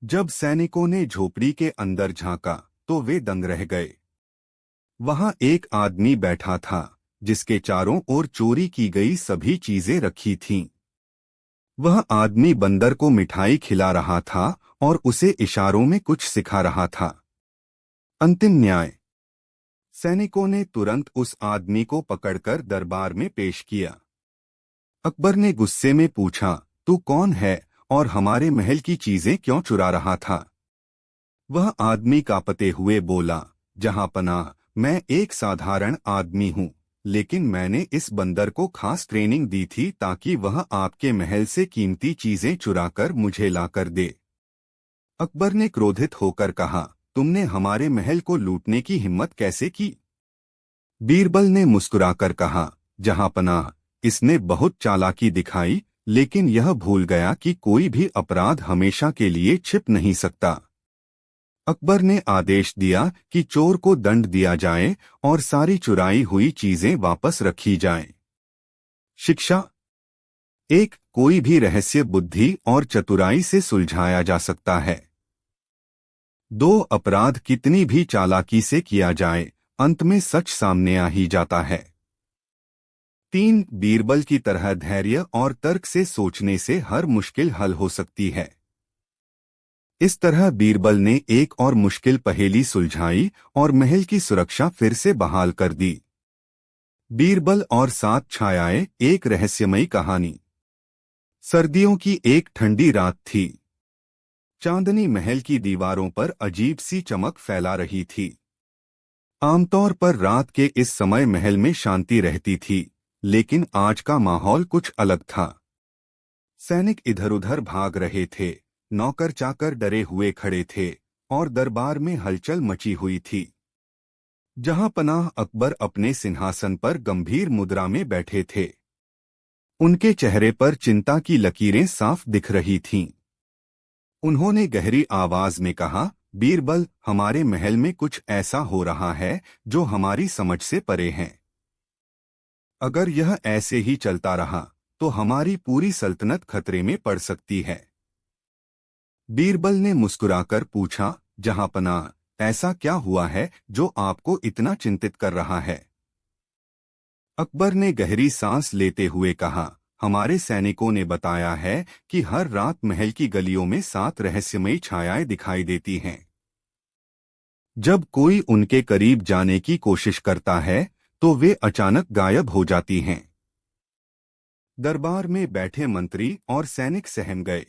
जब सैनिकों ने झोपड़ी के अंदर झांका तो वे दंग रह गए। वहां एक आदमी बैठा था जिसके चारों ओर चोरी की गई सभी चीजें रखी थीं। वह आदमी बंदर को मिठाई खिला रहा था और उसे इशारों में कुछ सिखा रहा था। अंतिम न्याय। सैनिकों ने तुरंत उस आदमी को पकड़कर दरबार में पेश किया। अकबर ने गुस्से में पूछा, तू कौन है और हमारे महल की चीजें क्यों चुरा रहा था? वह आदमी कांपते हुए बोला, जहांपनाह, मैं एक साधारण आदमी हूं, लेकिन मैंने इस बंदर को खास ट्रेनिंग दी थी ताकि वह आपके महल से कीमती चीजें चुराकर मुझे लाकर दे। अकबर ने क्रोधित होकर कहा, तुमने हमारे महल को लूटने की हिम्मत कैसे की? बीरबल ने मुस्कुराकर कहा, जहांपनाह, इसने बहुत चालाकी दिखाई, लेकिन यह भूल गया कि कोई भी अपराध हमेशा के लिए छिप नहीं सकता। अकबर ने आदेश दिया कि चोर को दंड दिया जाए और सारी चुराई हुई चीजें वापस रखी जाएं। शिक्षा। एक, कोई भी रहस्य बुद्धि और चतुराई से सुलझाया जा सकता है। दो, अपराध कितनी भी चालाकी से किया जाए, अंत में सच सामने आ ही जाता है। तीन, बीरबल की तरह धैर्य और तर्क से सोचने से हर मुश्किल हल हो सकती है। इस तरह बीरबल ने एक और मुश्किल पहेली सुलझाई और महल की सुरक्षा फिर से बहाल कर दी। बीरबल और 7 छायाएं, एक रहस्यमयी कहानी। सर्दियों की एक ठंडी रात थी। चांदनी महल की दीवारों पर अजीब सी चमक फैला रही थी। आमतौर पर रात के इस समय महल में शांति रहती थी, लेकिन आज का माहौल कुछ अलग था। सैनिक इधर-उधर भाग रहे थे, नौकर चाकर डरे हुए खड़े थे और दरबार में हलचल मची हुई थी। जहांपनाह अकबर अपने सिंहासन पर गंभीर मुद्रा में बैठे थे। उनके चेहरे पर चिंता की लकीरें साफ दिख रही थीं। उन्होंने गहरी आवाज में कहा, बीरबल, हमारे महल में कुछ ऐसा हो रहा है जो हमारी समझ से परे है। अगर यह ऐसे ही चलता रहा तो हमारी पूरी सल्तनत खतरे में पड़ सकती है। बीरबल ने मुस्कुराकर पूछा, जहांपनाह, ऐसा क्या हुआ है जो आपको इतना चिंतित कर रहा है? अकबर ने गहरी सांस लेते हुए कहा, हमारे सैनिकों ने बताया है कि हर रात महल की गलियों में 7 रहस्यमयी छायाएं दिखाई देती हैं। जब कोई उनके करीब जाने की कोशिश करता है तो वे अचानक गायब हो जाती हैं। दरबार में बैठे मंत्री और सैनिक सहम गए।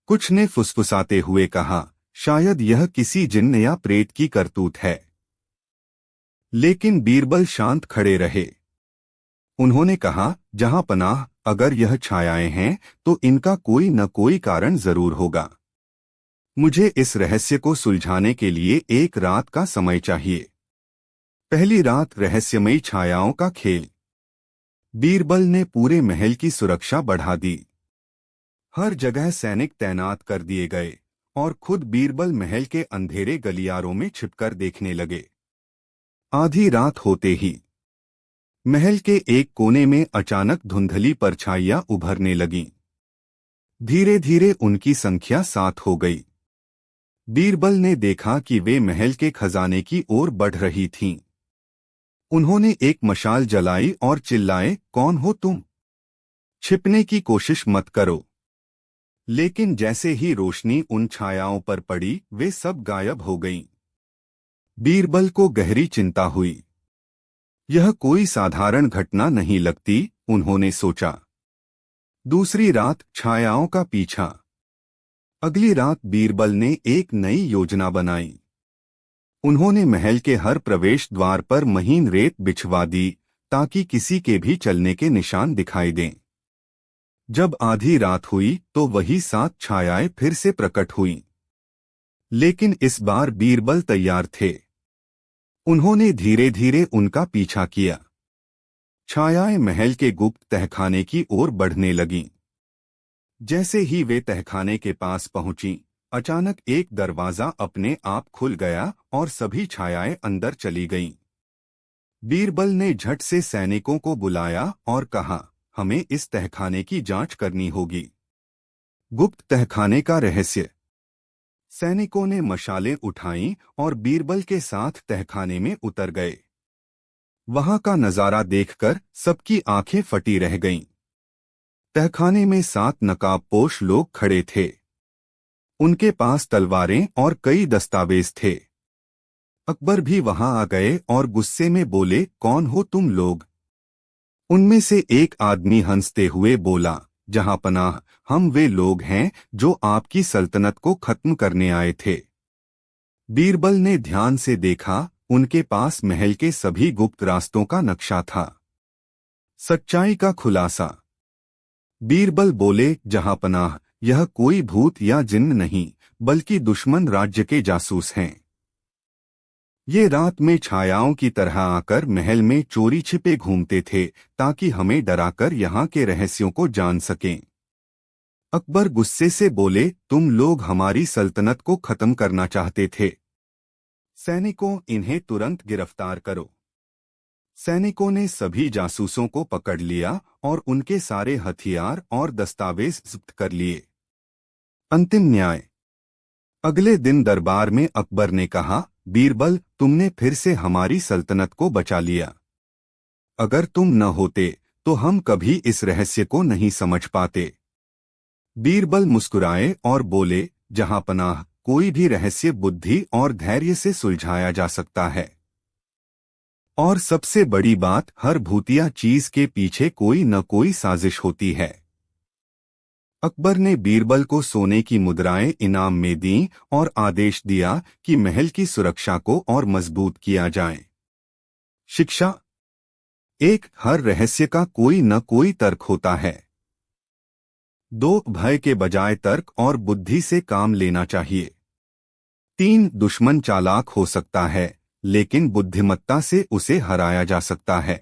कुछ ने फुसफुसाते हुए कहा, शायद यह किसी जिन्न या प्रेत की करतूत है। लेकिन बीरबल शांत खड़े रहे। उन्होंने कहा, जहांपनाह, अगर यह छायाएं हैं तो इनका कोई न कोई कारण जरूर होगा। मुझे इस रहस्य को सुलझाने के लिए एक रात का समय चाहिए। पहली रात, रहस्यमयी छायाओं का खेल। बीरबल ने पूरे महल की सुरक्षा बढ़ा दी। हर जगह सैनिक तैनात कर दिए गए और खुद बीरबल महल के अंधेरे गलियारों में छिपकर देखने लगे। आधी रात होते ही महल के एक कोने में अचानक धुंधली परछाइयां उभरने लगीं। धीरे धीरे उनकी संख्या 7 हो गई। बीरबल ने देखा कि वे महल के खजाने की ओर बढ़ रही थीं। उन्होंने एक मशाल जलाई और चिल्लाए, कौन हो तुम? छिपने की कोशिश मत करो। लेकिन जैसे ही रोशनी उन छायाओं पर पड़ी, वे सब गायब हो गईं। बीरबल को गहरी चिंता हुई। यह कोई साधारण घटना नहीं लगती, उन्होंने सोचा। दूसरी रात, छायाओं का पीछा। अगली रात बीरबल ने एक नई योजना बनाई। उन्होंने महल के हर प्रवेश द्वार पर महीन रेत बिछवा दी ताकि किसी के भी चलने के निशान दिखाई दें। जब आधी रात हुई तो वही 7 छायाएं फिर से प्रकट हुईं। लेकिन इस बार बीरबल तैयार थे। उन्होंने धीरे धीरे उनका पीछा किया। छायाएं महल के गुप्त तहखाने की ओर बढ़ने लगीं। जैसे ही वे तहखाने के पास पहुंची, अचानक एक दरवाजा अपने आप खुल गया और सभी छायाएं अंदर चली गईं। बीरबल ने झट से सैनिकों को बुलाया और कहा, हमें इस तहखाने की जांच करनी होगी। गुप्त तहखाने का रहस्य। सैनिकों ने मशालें उठाईं और बीरबल के साथ तहखाने में उतर गए। वहां का नजारा देखकर सबकी आंखें फटी रह गईं। तहखाने में 7 नकाबपोश लोग खड़े थे। उनके पास तलवारें और कई दस्तावेज थे। अकबर भी वहां आ गए और गुस्से में बोले, कौन हो तुम लोग? उनमें से एक आदमी हंसते हुए बोला, जहांपनाह, हम वे लोग हैं जो आपकी सल्तनत को खत्म करने आए थे। बीरबल ने ध्यान से देखा, उनके पास महल के सभी गुप्त रास्तों का नक्शा था। सच्चाई का खुलासा। बीरबल बोले, जहांपनाह, यह कोई भूत या जिन्न नहीं, बल्कि दुश्मन राज्य के जासूस हैं। ये रात में छायाओं की तरह आकर महल में चोरी छिपे घूमते थे, ताकि हमें डराकर यहाँ के रहस्यों को जान सकें। अकबर गुस्से से बोले, तुम लोग हमारी सल्तनत को खत्म करना चाहते थे। सैनिकों, इन्हें तुरंत गिरफ्तार करो। सैनिकों ने सभी जासूसों को पकड़ लिया और उनके सारे हथियार और दस्तावेज जब्त कर लिए। अंतिम न्याय। अगले दिन दरबार में अकबर ने कहा, बीरबल, तुमने फिर से हमारी सल्तनत को बचा लिया। अगर तुम न होते तो हम कभी इस रहस्य को नहीं समझ पाते। बीरबल मुस्कुराए और बोले, जहांपनाह, कोई भी रहस्य बुद्धि और धैर्य से सुलझाया जा सकता है। और सबसे बड़ी बात, हर भूतिया चीज के पीछे कोई न कोई साजिश होती है। अकबर ने बीरबल को सोने की मुद्राएं इनाम में दीं और आदेश दिया कि महल की सुरक्षा को और मजबूत किया जाए। शिक्षा। एक, हर रहस्य का कोई न कोई तर्क होता है। 2, भय के बजाय तर्क और बुद्धि से काम लेना चाहिए। 3, दुश्मन चालाक हो सकता है, लेकिन बुद्धिमत्ता से उसे हराया जा सकता है।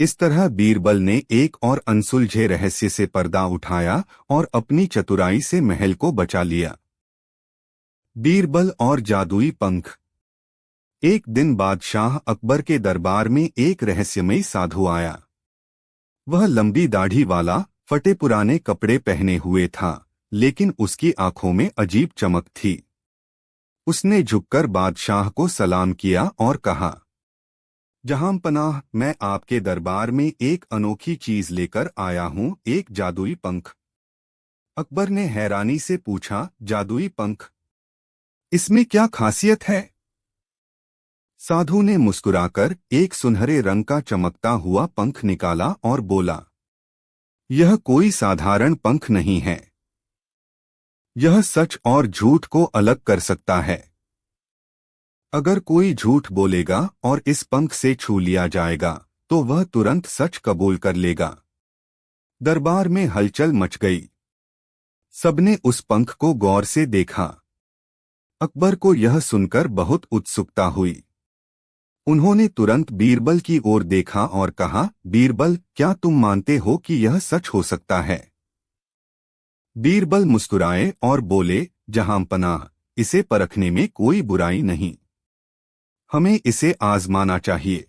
इस तरह बीरबल ने एक और अनसुलझे रहस्य से पर्दा उठाया और अपनी चतुराई से महल को बचा लिया। बीरबल और जादुई पंख। एक दिन बादशाह अकबर के दरबार में एक रहस्यमयी साधु आया। वह लंबी दाढ़ी वाला, फटे पुराने कपड़े पहने हुए था, लेकिन उसकी आंखों में अजीब चमक थी। उसने झुककर बादशाह को सलाम किया और कहा, जहांपनाह, मैं आपके दरबार में एक अनोखी चीज लेकर आया हूं, एक जादुई पंख। अकबर ने हैरानी से पूछा, जादुई पंख? इसमें क्या खासियत है? साधु ने मुस्कुराकर एक सुनहरे रंग का चमकता हुआ पंख निकाला और बोला, यह कोई साधारण पंख नहीं है। यह सच और झूठ को अलग कर सकता है। अगर कोई झूठ बोलेगा और इस पंख से छू लिया जाएगा, तो वह तुरंत सच कबूल कर लेगा। दरबार में हलचल मच गई। सबने उस पंख को गौर से देखा। अकबर को यह सुनकर बहुत उत्सुकता हुई। उन्होंने तुरंत बीरबल की ओर देखा और कहा, बीरबल, क्या तुम मानते हो कि यह सच हो सकता है? बीरबल मुस्कुराए और बोले, जहांपनाह, इसे परखने में कोई बुराई नहीं। हमें इसे आजमाना चाहिए।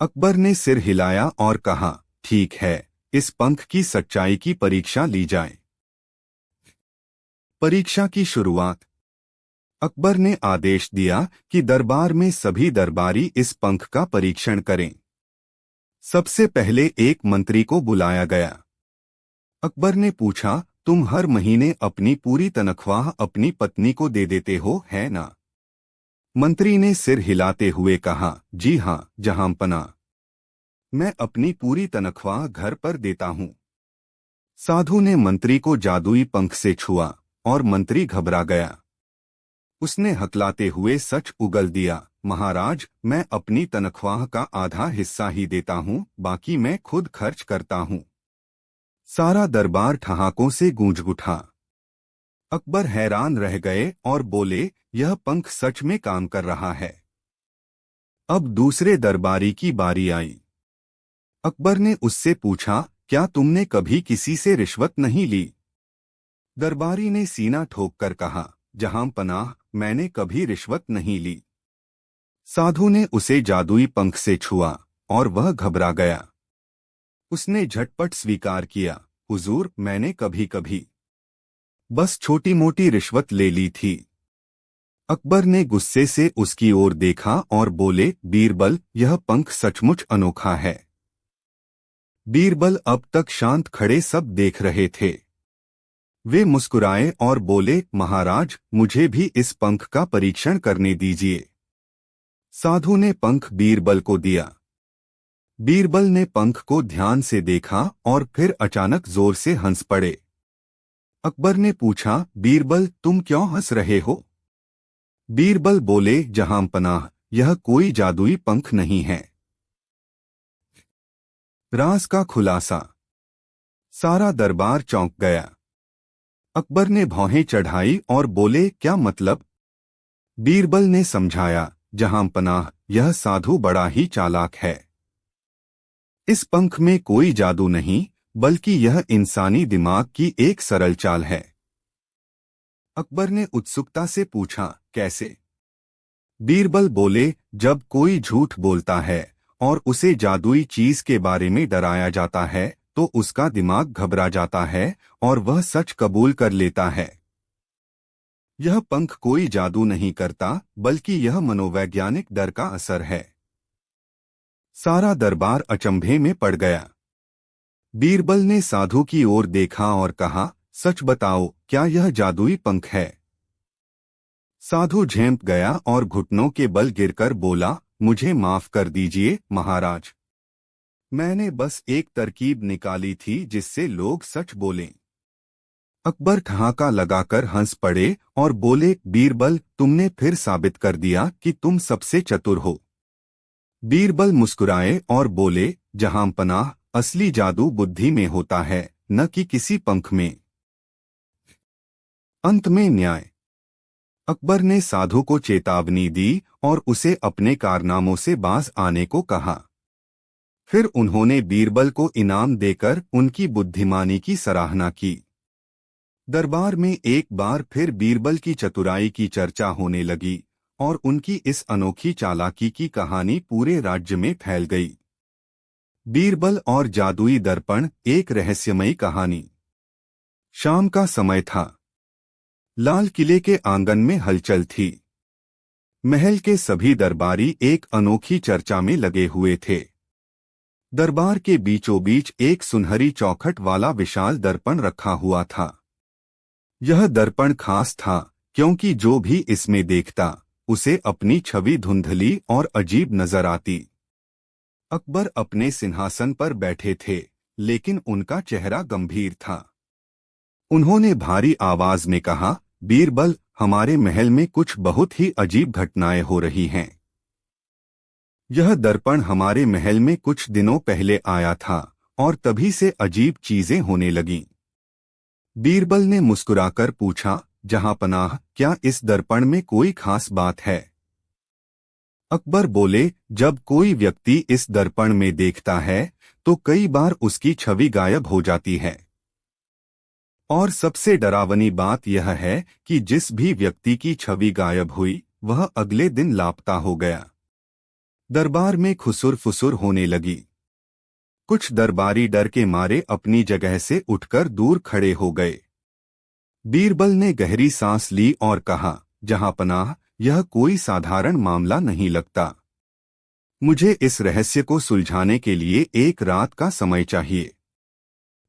अकबर ने सिर हिलाया और कहा, ठीक है, इस पंख की सच्चाई की परीक्षा ली जाए। परीक्षा की शुरुआत। अकबर ने आदेश दिया कि दरबार में सभी दरबारी इस पंख का परीक्षण करें। सबसे पहले एक मंत्री को बुलाया गया। अकबर ने पूछा, तुम हर महीने अपनी पूरी तनख्वाह अपनी पत्नी को दे देते हो, है ना? मंत्री ने सिर हिलाते हुए कहा, जी हां, जहांपनाह, मैं अपनी पूरी तनख्वाह घर पर देता हूं। साधु ने मंत्री को जादुई पंख से छुआ और मंत्री घबरा गया। उसने हकलाते हुए सच उगल दिया, महाराज, मैं अपनी तनख्वाह का आधा हिस्सा ही देता हूं, बाकी मैं खुद खर्च करता हूं। सारा दरबार ठहाकों से गूंज उठा। अकबर हैरान रह गए और बोले, यह पंख सच में काम कर रहा है। अब दूसरे दरबारी की बारी आई। अकबर ने उससे पूछा, क्या तुमने कभी किसी से रिश्वत नहीं ली? दरबारी ने सीना ठोककर कहा, जहांपनाह, मैंने कभी रिश्वत नहीं ली। साधु ने उसे जादुई पंख से छुआ और वह घबरा गया। उसने झटपट स्वीकार किया, हुजूर, मैंने कभी कभी बस छोटी मोटी रिश्वत ले ली थी। अकबर ने गुस्से से उसकी ओर देखा और बोले, बीरबल, यह पंख सचमुच अनोखा है। बीरबल अब तक शांत खड़े सब देख रहे थे। वे मुस्कुराए और बोले, महाराज, मुझे भी इस पंख का परीक्षण करने दीजिए। साधु ने पंख बीरबल को दिया। बीरबल ने पंख को ध्यान से देखा और फिर अचानक जोर से हंस पड़े। अकबर ने पूछा, बीरबल, तुम क्यों हंस रहे हो? बीरबल बोले, जहांपनाह, यह कोई जादुई पंख नहीं है। राज का खुलासा। सारा दरबार चौंक गया। अकबर ने भौहें चढ़ाई और बोले, क्या मतलब? बीरबल ने समझाया, जहांपनाह, यह साधु बड़ा ही चालाक है। इस पंख में कोई जादू नहीं, बल्कि यह इंसानी दिमाग की एक सरल चाल है। अकबर ने उत्सुकता से पूछा, कैसे? बीरबल बोले, जब कोई झूठ बोलता है और उसे जादुई चीज के बारे में डराया जाता है तो उसका दिमाग घबरा जाता है और वह सच कबूल कर लेता है। यह पंख कोई जादू नहीं करता, बल्कि यह मनोवैज्ञानिक डर का असर है। सारा दरबार अचंभे में पड़ गया। बीरबल ने साधु की ओर देखा और कहा, सच बताओ, क्या यह जादुई पंख है? साधु झेंप गया और घुटनों के बल गिरकर बोला, मुझे माफ कर दीजिए महाराज। मैंने बस एक तरकीब निकाली थी जिससे लोग सच बोलें। अकबर ठहाका लगाकर हंस पड़े और बोले, बीरबल, तुमने फिर साबित कर दिया कि तुम सबसे चतुर हो। बीरबल मुस्कुराए और बोले, जहांपनाह, असली जादू बुद्धि में होता है, न कि किसी पंख में। अंत में न्याय। अकबर ने साधु को चेतावनी दी और उसे अपने कारनामों से बाज आने को कहा। फिर उन्होंने बीरबल को इनाम देकर उनकी बुद्धिमानी की सराहना की। दरबार में एक बार फिर बीरबल की चतुराई की चर्चा होने लगी और उनकी इस अनोखी चालाकी की कहानी पूरे राज्य में फैल गई। बीरबल और जादुई दर्पण, एक रहस्यमयी कहानी। शाम का समय था। लाल किले के आंगन में हलचल थी। महल के सभी दरबारी एक अनोखी चर्चा में लगे हुए थे। दरबार के बीचों बीच एक सुनहरी चौखट वाला विशाल दर्पण रखा हुआ था। यह दर्पण खास था क्योंकि जो भी इसमें देखता उसे अपनी छवि धुंधली और अजीब नजर आती। अकबर अपने सिंहासन पर बैठे थे, लेकिन उनका चेहरा गंभीर था। उन्होंने भारी आवाज में कहा, बीरबल, हमारे महल में कुछ बहुत ही अजीब घटनाएं हो रही हैं। यह दर्पण हमारे महल में कुछ दिनों पहले आया था और तभी से अजीब चीजें होने लगीं। बीरबल ने मुस्कुराकर पूछा, जहांपनाह, क्या इस दर्पण में कोई खास बात है? अकबर बोले, जब कोई व्यक्ति इस दर्पण में देखता है तो कई बार उसकी छवि गायब हो जाती है। और सबसे डरावनी बात यह है कि जिस भी व्यक्ति की छवि गायब हुई वह अगले दिन लापता हो गया। दरबार में खुसुर फुसुर होने लगी। कुछ दरबारी डर के मारे अपनी जगह से उठकर दूर खड़े हो गए। बीरबल ने गहरी सांस ली और कहा, जहांपनाह, यह कोई साधारण मामला नहीं लगता। मुझे इस रहस्य को सुलझाने के लिए एक रात का समय चाहिए।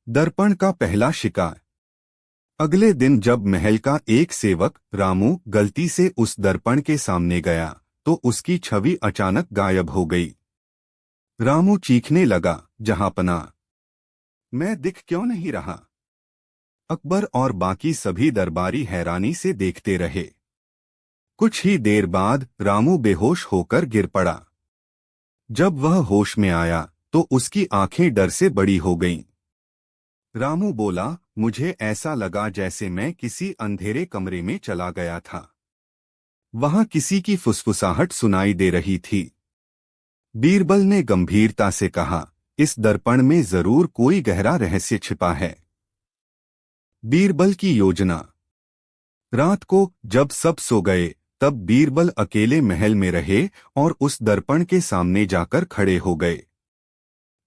दर्पण का पहला शिकार। अगले दिन जब महल का एक सेवक रामू गलती से उस दर्पण के सामने गया तो उसकी छवि अचानक गायब हो गई। रामू चीखने लगा, जहांपनाह, मैं दिख क्यों नहीं रहा? अकबर और बाकी सभी दरबारी हैरानी से देखते रहे। कुछ ही देर बाद रामू बेहोश होकर गिर पड़ा। जब वह होश में आया तो उसकी आंखें डर से बड़ी हो गईं। रामू बोला, मुझे ऐसा लगा जैसे मैं किसी अंधेरे कमरे में चला गया था। वहां किसी की फुसफुसाहट सुनाई दे रही थी। बीरबल ने गंभीरता से कहा, इस दर्पण में जरूर कोई गहरा रहस्य छिपा है। बीरबल की योजना। रात को जब सब सो गए तब बीरबल अकेले महल में रहे और उस दर्पण के सामने जाकर खड़े हो गए।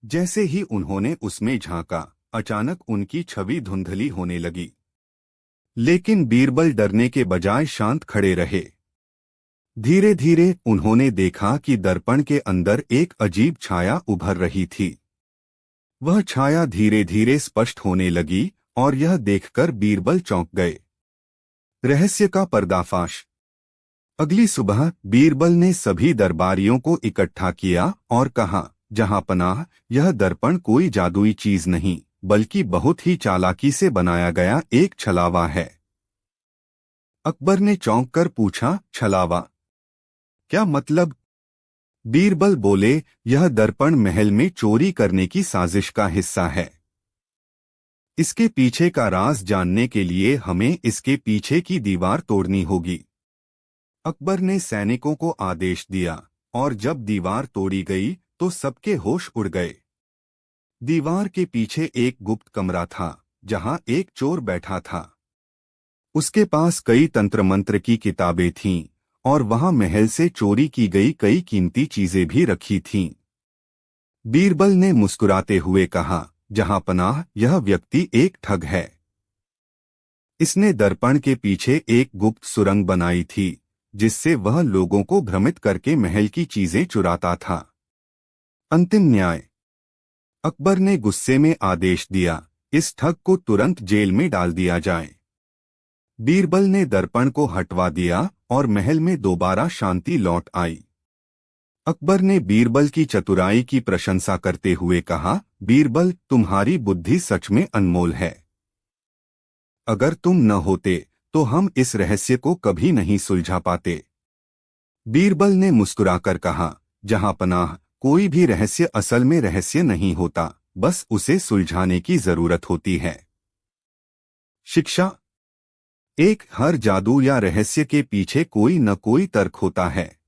जैसे ही उन्होंने उसमें झांका, अचानक उनकी छवि धुंधली होने लगी। लेकिन बीरबल डरने के बजाय शांत खड़े रहे। धीरे धीरे उन्होंने देखा कि दर्पण के अंदर एक अजीब छाया उभर रही थी। वह छाया धीरे धीरे स्पष्ट होने लगी और यह देखकर बीरबल चौंक गए। रहस्य का पर्दाफाश। अगली सुबह बीरबल ने सभी दरबारियों को इकट्ठा किया और कहा, जहांपनाह, यह दर्पण कोई जादुई चीज नहीं बल्कि बहुत ही चालाकी से बनाया गया एक छलावा है। अकबर ने चौंक कर पूछा, छलावा क्या मतलब? बीरबल बोले, यह दर्पण महल में चोरी करने की साजिश का हिस्सा है। इसके पीछे का राज जानने के लिए हमें इसके पीछे की दीवार तोड़नी होगी। अकबर ने सैनिकों को आदेश दिया और जब दीवार तोड़ी गई तो सबके होश उड़ गए। दीवार के पीछे एक गुप्त कमरा था जहां एक चोर बैठा था। उसके पास कई तंत्र मंत्र की किताबें थीं और वहां महल से चोरी की गई कई कीमती चीजें भी रखी थीं। बीरबल ने मुस्कुराते हुए कहा, जहां पनाह, यह व्यक्ति एक ठग है। इसने दर्पण के पीछे एक गुप्त सुरंग बनाई थी जिससे वह लोगों को भ्रमित करके महल की चीजें चुराता था। अंतिम न्याय। अकबर ने गुस्से में आदेश दिया, इस ठग को तुरंत जेल में डाल दिया जाए। बीरबल ने दर्पण को हटवा दिया और महल में दोबारा शांति लौट आई। अकबर ने बीरबल की चतुराई की प्रशंसा करते हुए कहा, बीरबल, तुम्हारी बुद्धि सच में अनमोल है। अगर तुम न होते तो हम इस रहस्य को कभी नहीं सुलझा पाते। बीरबल ने मुस्कुराकर कहा, जहां पनाह, कोई भी रहस्य असल में रहस्य नहीं होता, बस उसे सुलझाने की जरूरत होती है। शिक्षा। एक, हर जादू या रहस्य के पीछे कोई न कोई तर्क होता है।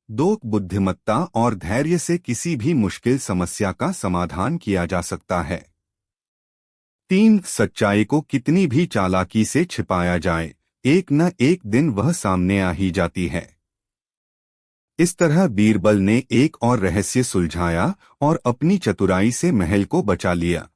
2, बुद्धिमत्ता और धैर्य से किसी भी मुश्किल समस्या का समाधान किया जा सकता है। 3, सच्चाई को कितनी भी चालाकी से छिपाया जाए, एक न एक दिन वह सामने आ ही जाती है। इस तरह बीरबल ने एक और रहस्य सुलझाया और अपनी चतुराई से महल को बचा लिया।